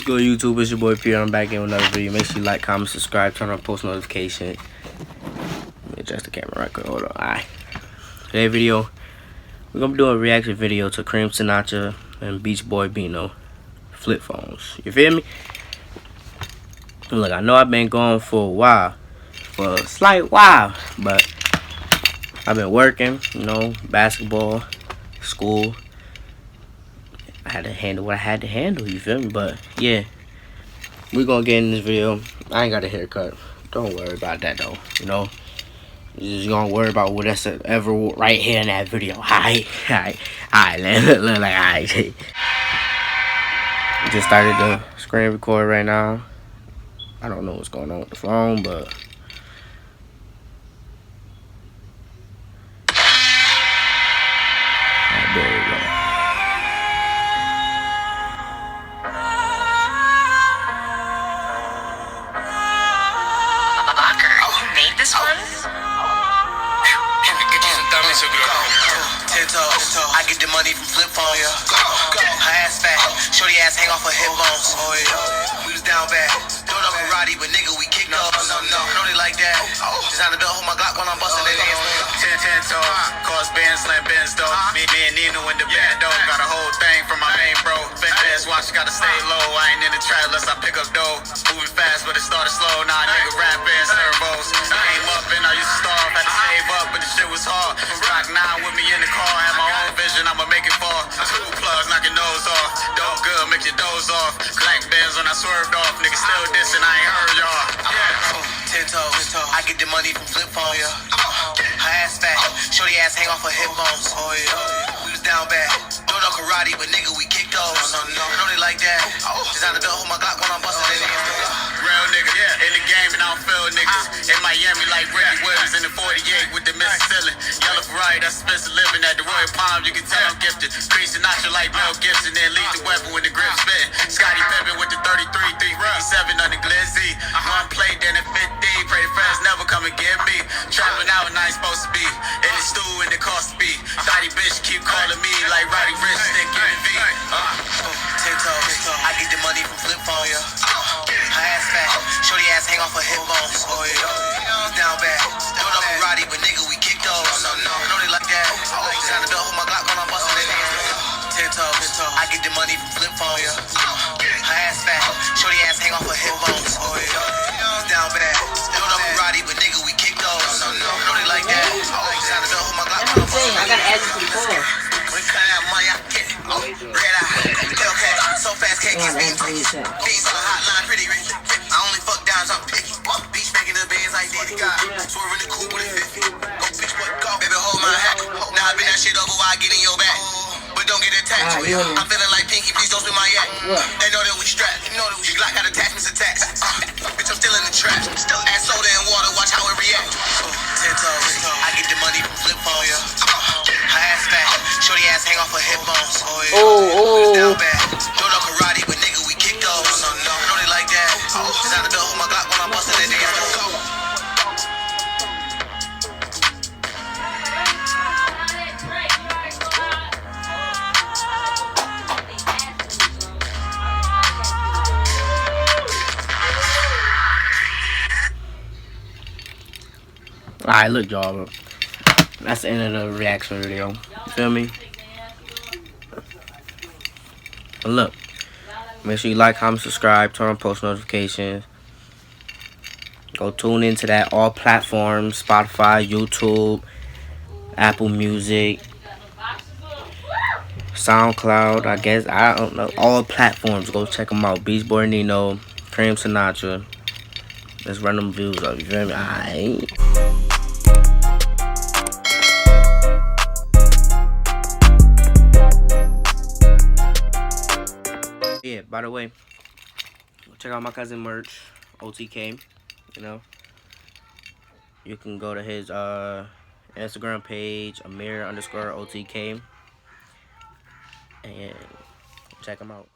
good, YouTube? It's your boy Pierre. I'm back in with another video. Make sure you like, comment, subscribe, turn on post notifications. Let me adjust the camera right quick. Hold on. Alright. Today's video, we're gonna be doing a reaction video to Sinatra and Beach Boy Bino flip phones. You feel me? Look, I know I've been gone for a while, for a slight while, but I've been working, you know, basketball, school. I had to handle what I had to handle, you feel me? But yeah, we're gonna get in this video. I ain't got a haircut. Don't worry about that though, you know. You're just gonna worry about what's ever right here in that video. Alright, look like alright. Just started the screen record right now. I don't know what's going on with the phone, but there we go. This one? I get the money from flip phone, yeah. Her ass fat, shorty ass hang off her hip bones. Oh yeah, we was down bad. Don't know karate, but nigga we kicked up. No, know they like that. Design the belt, hold my Glock when I'm busting their ass. 10 toes, cause band slam Benz though. Me and Nino in the band though. Got a whole thing from my main bro. Fast watch, gotta stay low. I ain't in the trap unless I pick up dough. Moving fast, but it started slow. Nah, nigga rapping servos. Came up and I used to starve, had to save up, but the shit was hard. Rock 9 with me in the car, had my own vision, I'ma make it fall. 2 plugs, knock your nose off. Dope good, make your doze off. Black bands when I swerved off. Niggas still dissing, I ain't heard y'all. Yeah. 10 toes, I get the money from flip phone, yeah. Her ass fat, shorty ass hang off her hip bones. Oh yeah, we was down bad. Don't know karate, but nigga we kicked those. No, know they like that. Design the belt, hold my Glock when I'm busting their ass. Real nigga, yeah, in the game and I don't feel niggas. In Miami like Ricky Williams in the 48 with the Mrs. Ceiling. Yellow Ferrari, that's expensive living at the Royal Palm. You can tell I'm gifted. Sinatra like Mel Gibson, then lead the weapon when the grip spit. Scotty Pippen with the 33, 357 on the glizzy. One plate, then a 50. Pray the friends never come and get me. Trapping out and I ain't supposed to be. In the stew and the cost to be. Thotty bitch keep calling me like Roddy Rich, stick in the V. 10 toes, I get the money from flip phone, yeah. Her ass fat, shorty ass hang off her hip bones. Oh yeah, down bad. Don't know karate, but nigga we kick those. Know they like that. Design the belt, hold my Glock when I'm busting their ass. 10 toes, I get the money from flip phone, yeah. Her ass fat, shorty ass hang off her hip bones. Oh yeah, down bad. Don't know karate, but nigga we kick those. Know they like that. Design the belt, hold my Glock when I'm busting their ass. I gotta add you to the phone. We cut out money, I get it. Red eye, Hellcat, so fast can't get me. Beans on the hotline, pretty rich. I only fuck dimes, I'm picky. Beach making the bands like Diddy got. Swerving the coupe with a 50. Go bitch, what go? Baby, hold my hat. Now I been that shit over while I get in your back. But don't get attached. I'm feeling like Pinky, please don't spin my yak. They know that we strapped. You know that we Glock got attachments attached. Bitch, I'm still in the trap. Add soda and water, watch how it react. 10 toes, I get the money from flip phone, yeah. Her ass fat, shorty ass hang off her hip bones. Oh yeah, down bad. Don't know karate, but nigga we kick those. Know they like that. Design the belt, hold my Glock when I'm busting their ass. Alright, look y'all, that's the end of the reaction video. You feel me? But look, make sure you like, comment, subscribe, turn on post notifications. Go tune into that all platforms: Spotify, YouTube, Apple Music, SoundCloud, I guess, I don't know, all platforms. Go check them out. Beach Boy Nino, Sinatra. Let's run them views up, you feel me? Alright. Yeah, by the way, check out my cousin merch, OTK, you know. You can go to his Instagram page, Amir_OTK, and check him out.